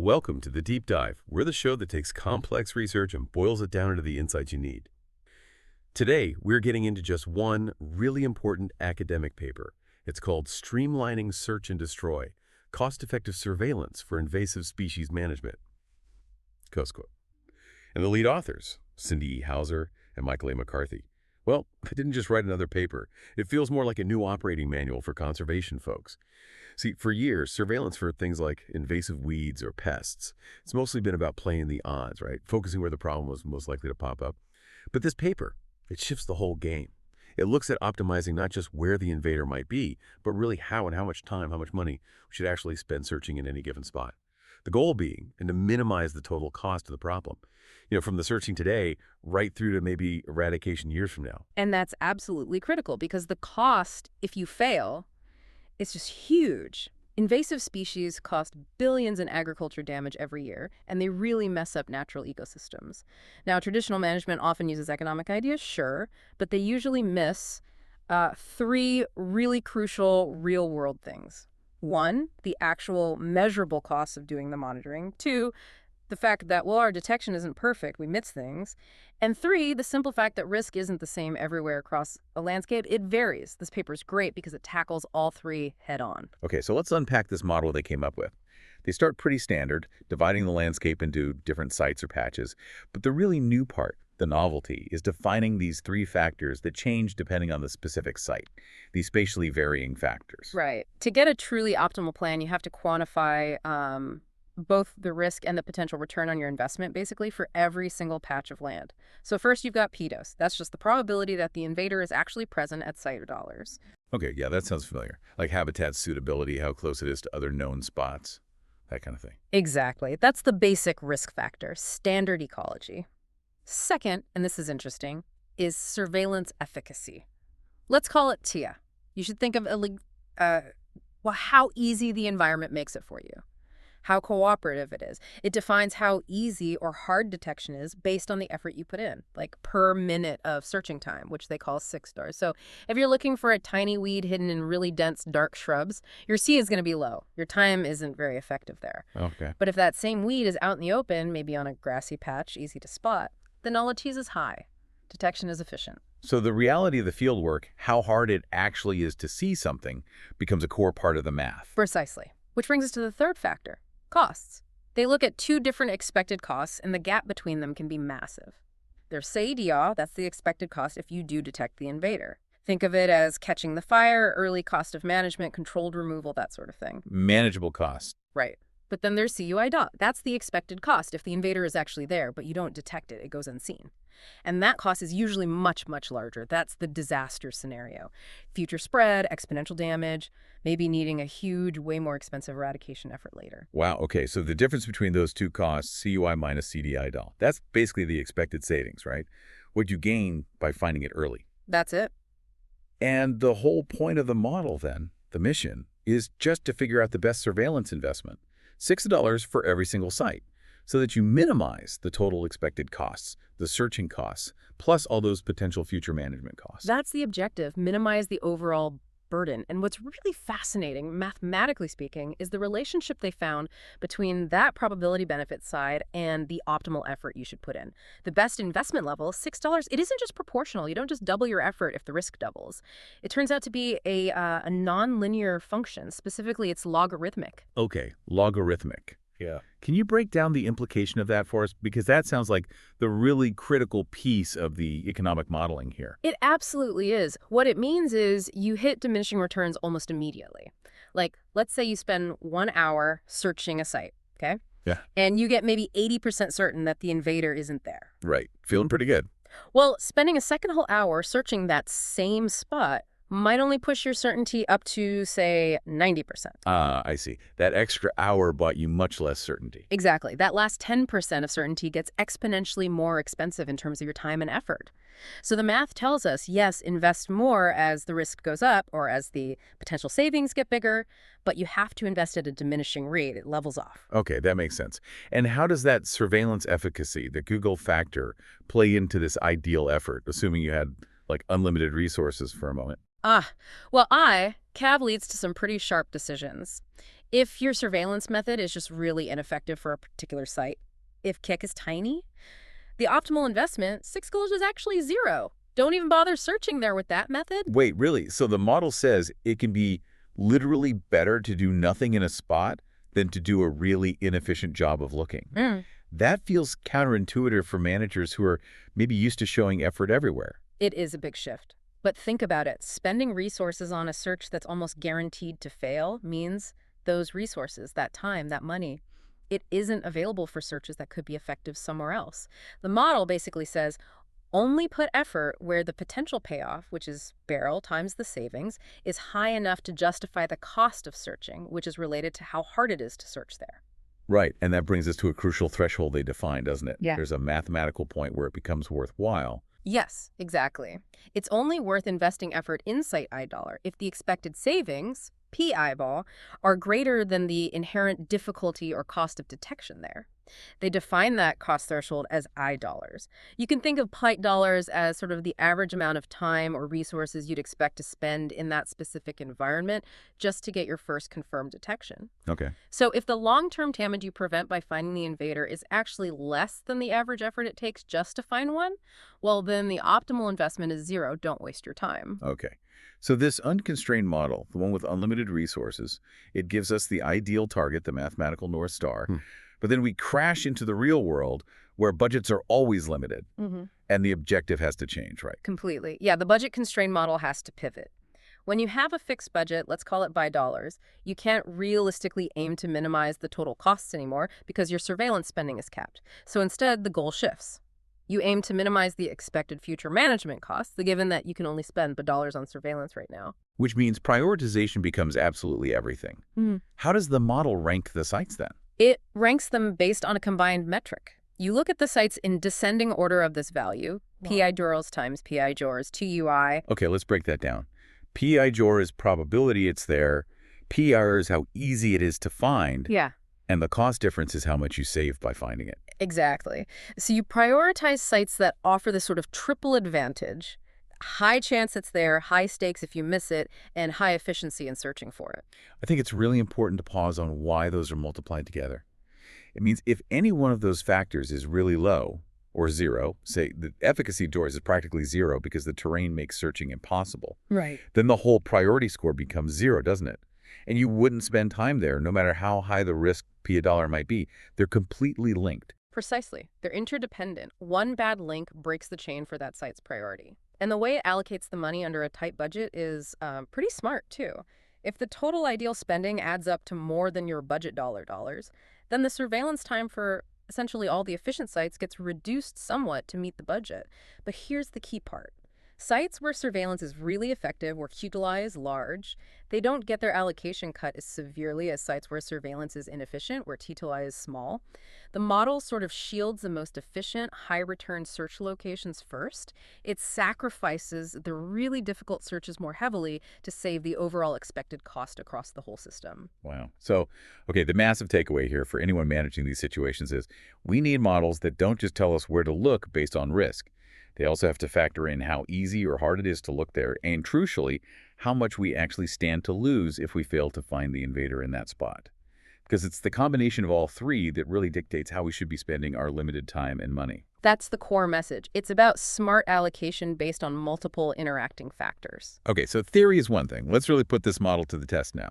Welcome to The Deep Dive. We're the show that takes complex research and boils it down into the insights you need. Today, we're getting into just one really important academic paper. It's called Streamlining Search and Destroy, Cost-Effective Surveillance for Invasive Species Management. Close quote. And the lead authors, Cindy E. Hauser and Michael A. McCarthy. Well, they didn't just write another paper. It feels more like a new operating manual for conservation folks. See, for years, surveillance for things like invasive weeds or pests, it's mostly been about playing the odds, right? Focusing where the problem was most likely to pop up. But this paper, it shifts the whole game. It looks at optimizing not just where the invader might be, but really how and how much time, how much money we should actually spend searching in any given spot. The goal being, and to minimize the total cost of the problem. From the searching today right through to maybe eradication years from now. And that's absolutely critical because the cost, if you fail, it's just huge. Invasive species cost billions in agriculture damage every year, and they really mess up natural ecosystems. Now, traditional management often uses economic ideas, sure, but they usually miss three really crucial real-world things. One, the actual measurable costs of doing the monitoring. Two, the fact that, well, our detection isn't perfect, we miss things. And three, the simple fact that risk isn't the same everywhere across a landscape. It varies. This paper is great because it tackles all three head on. Okay, so let's unpack this model they came up with. They start pretty standard, dividing the landscape into different sites or patches. But the really new part, the novelty, is defining these three factors that change depending on the specific site, these spatially varying factors. Right. To get a truly optimal plan, you have to quantify both the risk and the potential return on your investment, basically, for every single patch of land. So first, you've got PDOS. That's just the probability that the invader is actually present at site dollars. Okay, yeah, that sounds familiar. Like habitat suitability, how close it is to other known spots, that kind of thing. Exactly. That's the basic risk factor, standard ecology. Second, and this is interesting, is surveillance efficacy. Let's call it TIA. You should think of how easy the environment makes it for you, how cooperative it is. It defines how easy or hard detection is based on the effort you put in, like per minute of searching time, which they call 6 stars. So if you're looking for a tiny weed hidden in really dense, dark shrubs, your C is going to be low. Your time isn't very effective there. Okay. But if that same weed is out in the open, maybe on a grassy patch, easy to spot, the nullity is high. Detection is efficient. So the reality of the field work, how hard it actually is to see something, becomes a core part of the math. Precisely. Which brings us to the third factor. Costs. They look at two different expected costs, and the gap between them can be massive. There's CEDR, that's the expected cost if you do detect the invader. Think of it as catching the fire, early cost of management, controlled removal, that sort of thing. Manageable cost. Right. But then there's CUI-DOT. That's the expected cost if the invader is actually there, but you don't detect it. It goes unseen. And that cost is usually much, much larger. That's the disaster scenario. Future spread, exponential damage, maybe needing a huge, way more expensive eradication effort later. Wow, okay, so the difference between those two costs, CUI minus CDI-DOL, that's basically the expected savings, right? What you gain by finding it early. That's it. And the whole point of the model then, the mission, is just to figure out the best surveillance investment. $6 for every single site, so that you minimize the total expected costs, the searching costs, plus all those potential future management costs. That's the objective, minimize the overall burden. And what's really fascinating, mathematically speaking, is the relationship they found between that probability benefit side and the optimal effort you should put in. The best investment level, $6, it isn't just proportional. You don't just double your effort if the risk doubles. It turns out to be a nonlinear function. Specifically, it's logarithmic. Okay, logarithmic. Yeah. Can you break down the implication of that for us? Because that sounds like the really critical piece of the economic modeling here. It absolutely is. What it means is you hit diminishing returns almost immediately. Like, let's say you spend 1 hour searching a site, okay? Yeah. And you get maybe 80% certain that the invader isn't there. Right. Feeling pretty good. Well, spending a second whole hour searching that same spot might only push your certainty up to, say, 90%. I see. That extra hour bought you much less certainty. Exactly. That last 10% of certainty gets exponentially more expensive in terms of your time and effort. So the math tells us, yes, invest more as the risk goes up or as the potential savings get bigger, but you have to invest at a diminishing rate. It levels off. Okay, that makes sense. And how does that surveillance efficacy, the Google factor, play into this ideal effort, assuming you had, like, unlimited resources for a moment? Well, CAV leads to some pretty sharp decisions. If your surveillance method is just really ineffective for a particular site, if kick is tiny, the optimal investment, $6 is actually zero. Don't even bother searching there with that method. Wait, really? So the model says it can be literally better to do nothing in a spot than to do a really inefficient job of looking. That feels counterintuitive for managers who are maybe used to showing effort everywhere. It is a big shift. But think about it. Spending resources on a search that's almost guaranteed to fail means those resources, that time, that money, it isn't available for searches that could be effective somewhere else. The model basically says, only put effort where the potential payoff, which is barrel times the savings, is high enough to justify the cost of searching, which is related to how hard it is to search there. Right, and that brings us to a crucial threshold they define, doesn't it? Yeah. There's a mathematical point where it becomes worthwhile. Yes, exactly. It's only worth investing effort in site $1 if the expected savings, P eyeball, are greater than the inherent difficulty or cost of detection there. They define that cost threshold as $. You can think of pi dollars as sort of the average amount of time or resources you'd expect to spend in that specific environment just to get your first confirmed detection. Okay. So if the long-term damage you prevent by finding the invader is actually less than the average effort it takes just to find one, well, then the optimal investment is zero. Don't waste your time. Okay. So this unconstrained model, the one with unlimited resources, it gives us the ideal target, the mathematical North Star. But then we crash into the real world where budgets are always limited and the objective has to change, right? Completely. Yeah, the budget-constrained model has to pivot. When you have a fixed budget, let's call it by dollars, you can't realistically aim to minimize the total costs anymore because your surveillance spending is capped. So instead, the goal shifts. You aim to minimize the expected future management costs, given that you can only spend dollars on surveillance right now. Which means prioritization becomes absolutely everything. How does the model rank the sites then? It ranks them based on a combined metric. You look at the sites in descending order of this value, PI Jors times PI Jors, 2UI. Okay, let's break that down. PI Jor is probability it's there. PR is how easy it is to find. Yeah. And the cost difference is how much you save by finding it. Exactly. So you prioritize sites that offer this sort of triple advantage. High chance it's there, high stakes if you miss it, and high efficiency in searching for it. I think it's really important to pause on why those are multiplied together. It means if any one of those factors is really low, or zero, say the efficacy doors is practically zero because the terrain makes searching impossible, Right. then the whole priority score becomes zero, doesn't it? And you wouldn't spend time there no matter how high the risk P $1 might be. They're completely linked. Precisely. They're interdependent. One bad link breaks the chain for that site's priority. And the way it allocates the money under a tight budget is pretty smart, too. If the total ideal spending adds up to more than your budget dollars, then the surveillance time for essentially all the efficient sites gets reduced somewhat to meet the budget. But here's the key part. Sites where surveillance is really effective, where QTLI is large, they don't get their allocation cut as severely as sites where surveillance is inefficient, where TTLI is small. The model sort of shields the most efficient, high-return search locations first. It sacrifices the really difficult searches more heavily to save the overall expected cost across the whole system. Wow. So, okay, the massive takeaway here for anyone managing these situations is we need models that don't just tell us where to look based on risk. They also have to factor in how easy or hard it is to look there, and crucially, how much we actually stand to lose if we fail to find the invader in that spot. Because it's the combination of all three that really dictates how we should be spending our limited time and money. That's the core message. It's about smart allocation based on multiple interacting factors. Okay, so theory is one thing. Let's really put this model to the test now.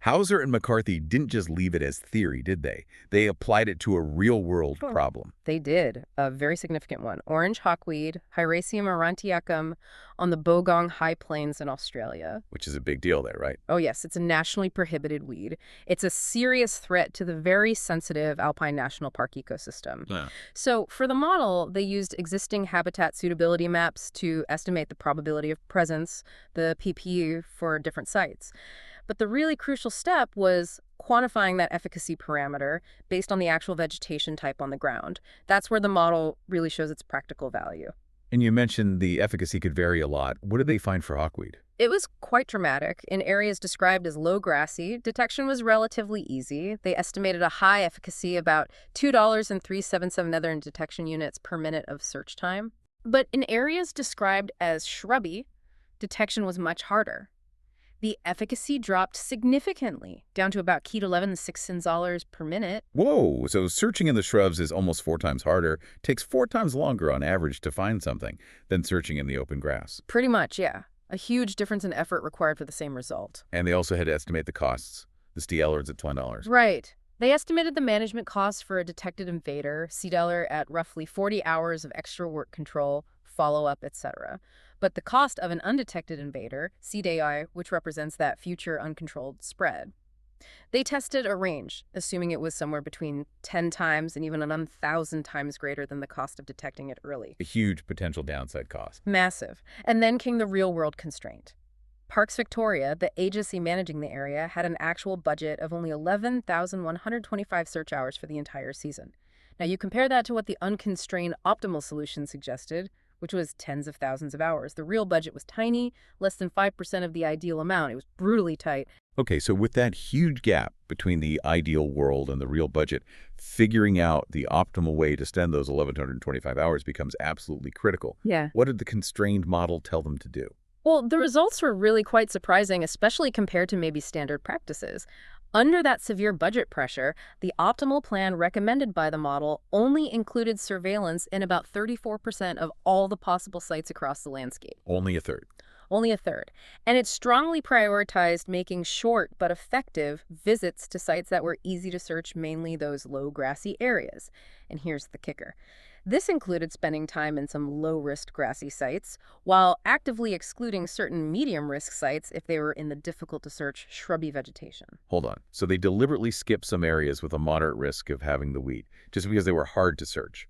Hauser and McCarthy didn't just leave it as theory, did they? They applied it to a real-world problem. They did. A very significant one. Orange hawkweed, Hyraceum aurantiacum, on the Bogong High Plains in Australia. Which is a big deal there, right? Oh, yes. It's a nationally prohibited weed. It's a serious threat to the very sensitive Alpine National Park ecosystem. Yeah. So for the model, they used existing habitat suitability maps to estimate the probability of presence, the PPU, for different sites. But the really crucial step was quantifying that efficacy parameter based on the actual vegetation type on the ground. That's where the model really shows its practical value. And you mentioned the efficacy could vary a lot. What did they find for hawkweed? It was quite dramatic. In areas described as low grassy, detection was relatively easy. They estimated a high efficacy, about $2.377 Netherland detection units per minute of search time. But in areas described as shrubby, detection was much harder. The efficacy dropped significantly, down to about key 11 $6 per minute. Whoa, so searching in the shrubs is almost 4 times harder, takes 4 times longer on average to find something than searching in the open grass. Pretty much, yeah. A huge difference in effort required for the same result. And they also had to estimate the costs. The STLers at $20. Right. They estimated the management costs for a detected invader, CDELer, at roughly 40 hours of extra work control, follow-up, etc. But the cost of an undetected invader, CDI, which represents that future uncontrolled spread. They tested a range, assuming it was somewhere between 10 times and even 1,000 times greater than the cost of detecting it early. A huge potential downside cost. Massive. And then came the real-world constraint. Parks Victoria, the agency managing the area, had an actual budget of only 11,125 search hours for the entire season. Now, you compare that to what the unconstrained optimal solution suggested, which was tens of thousands of hours. The real budget was tiny, less than 5% of the ideal amount. It was brutally tight. Okay, so with that huge gap between the ideal world and the real budget, figuring out the optimal way to spend those 1,125 hours becomes absolutely critical. Yeah. What did the constrained model tell them to do? Well, the results were really quite surprising, especially compared to maybe standard practices. Under that severe budget pressure, the optimal plan recommended by the model only included surveillance in about 34% of all the possible sites across the landscape. Only a third. Only a third. And it strongly prioritized making short but effective visits to sites that were easy to search, mainly those low grassy areas. And here's the kicker. This included spending time in some low-risk grassy sites, while actively excluding certain medium-risk sites if they were in the difficult-to-search shrubby vegetation. Hold on. So they deliberately skipped some areas with a moderate risk of having the weed, just because they were hard to search,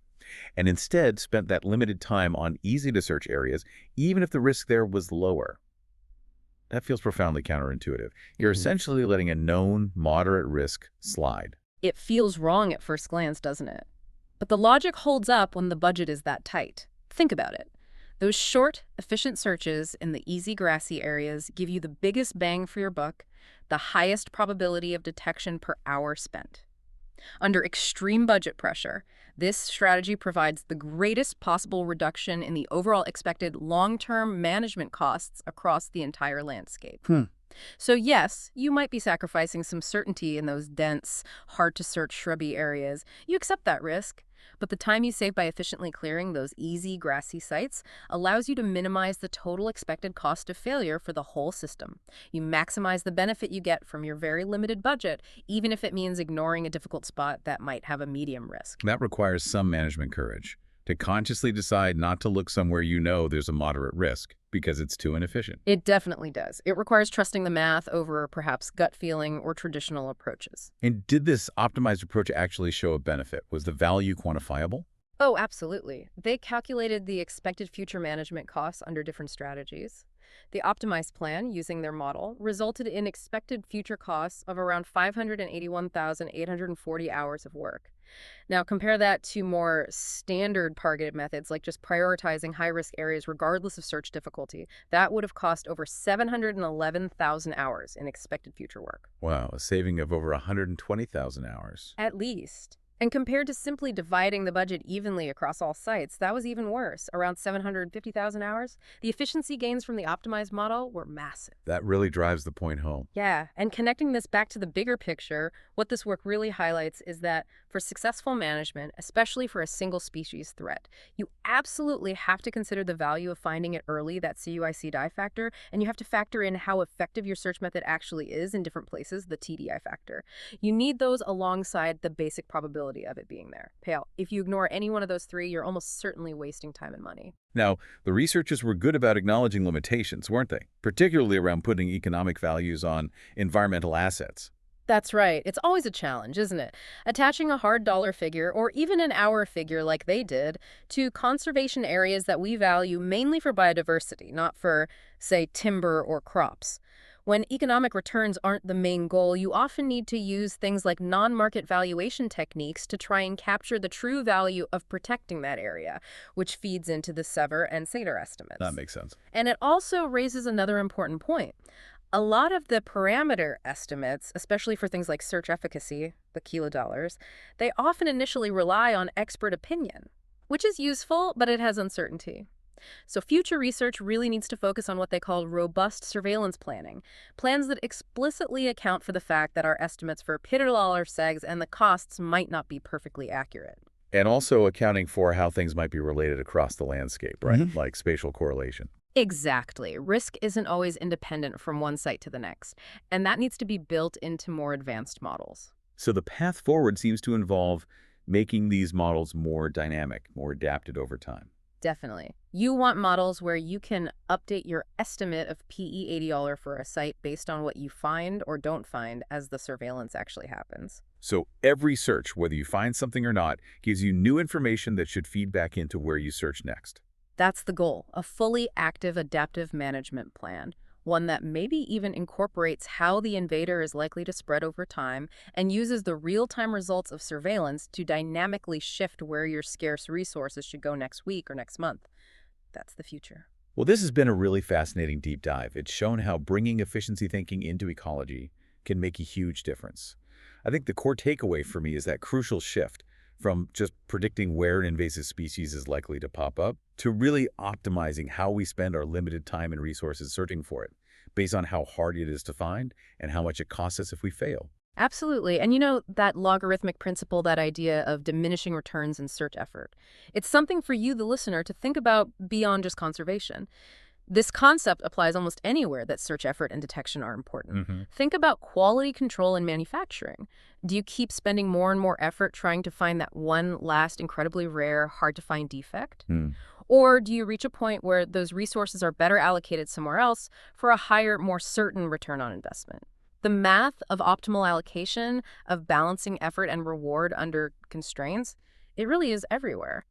and instead spent that limited time on easy-to-search areas, even if the risk there was lower. That feels profoundly counterintuitive. You're essentially letting a known moderate risk slide. It feels wrong at first glance, doesn't it? But the logic holds up when the budget is that tight. Think about it. Those short, efficient searches in the easy grassy areas give you the biggest bang for your buck, the highest probability of detection per hour spent. Under extreme budget pressure, this strategy provides the greatest possible reduction in the overall expected long-term management costs across the entire landscape. So yes, you might be sacrificing some certainty in those dense, hard-to-search shrubby areas. You accept that risk, but the time you save by efficiently clearing those easy, grassy sites allows you to minimize the total expected cost of failure for the whole system. You maximize the benefit you get from your very limited budget, even if it means ignoring a difficult spot that might have a medium risk. That requires some management courage, to consciously decide not to look somewhere you know there's a moderate risk because it's too inefficient. It definitely does. It requires trusting the math over perhaps gut feeling or traditional approaches. And did this optimized approach actually show a benefit? Was the value quantifiable? Oh, absolutely. They calculated the expected future management costs under different strategies. The optimized plan, using their model, resulted in expected future costs of around 581,840 hours of work. Now, compare that to more standard targeted methods, like just prioritizing high-risk areas regardless of search difficulty. That would have cost over 711,000 hours in expected future work. Wow, a saving of over 120,000 hours. At least. And compared to simply dividing the budget evenly across all sites, that was even worse, around 750,000 hours. The efficiency gains from the optimized model were massive. That really drives the point home. Yeah, and connecting this back to the bigger picture, what this work really highlights is that for successful management, especially for a single species threat, you absolutely have to consider the value of finding it early, that CUI/CDI factor, and you have to factor in how effective your search method actually is in different places, the TDI factor. You need those alongside the basic probability of it being there. Pale, if you ignore any one of those three, you're almost certainly wasting time and money. Now, the researchers were good about acknowledging limitations, weren't they? Particularly around putting economic values on environmental assets. That's right. It's always a challenge, isn't it? Attaching a hard dollar figure, or even an hour figure like they did, to conservation areas that we value mainly for biodiversity, not for, say, timber or crops. When economic returns aren't the main goal, you often need to use things like non-market valuation techniques to try and capture the true value of protecting that area, which feeds into the SEVER and SADER estimates. That makes sense. And it also raises another important point. A lot of the parameter estimates, especially for things like search efficacy, the kilodollars, they often initially rely on expert opinion, which is useful, but it has uncertainty. So future research really needs to focus on what they call robust surveillance planning, plans that explicitly account for the fact that our estimates for petrodollar segs and the costs might not be perfectly accurate. And also accounting for how things might be related across the landscape, right? Like spatial correlation. Exactly. Risk isn't always independent from one site to the next, and that needs to be built into more advanced models. So the path forward seems to involve making these models more dynamic, more adapted over time. Definitely. You want models where you can update your estimate of PE80 for a site based on what you find or don't find as the surveillance actually happens. So every search, whether you find something or not, gives you new information that should feed back into where you search next. That's the goal, a fully active adaptive management plan, one that maybe even incorporates how the invader is likely to spread over time and uses the real-time results of surveillance to dynamically shift where your scarce resources should go next week or next month. That's the future. Well, this has been a really fascinating deep dive. It's shown how bringing efficiency thinking into ecology can make a huge difference. I think the core takeaway for me is that crucial shift from just predicting where an invasive species is likely to pop up to really optimizing how we spend our limited time and resources searching for it, based on how hard it is to find and how much it costs us if we fail. Absolutely. And you know, that logarithmic principle, that idea of diminishing returns in search effort, it's something for you, the listener, to think about beyond just conservation. This concept applies almost anywhere that search effort and detection are important. Think about quality control in manufacturing. Do you keep spending more and more effort trying to find that one last incredibly rare, hard-to-find defect? Or do you reach a point where those resources are better allocated somewhere else for a higher, more certain return on investment? The math of optimal allocation, of balancing effort and reward under constraints, it really is everywhere.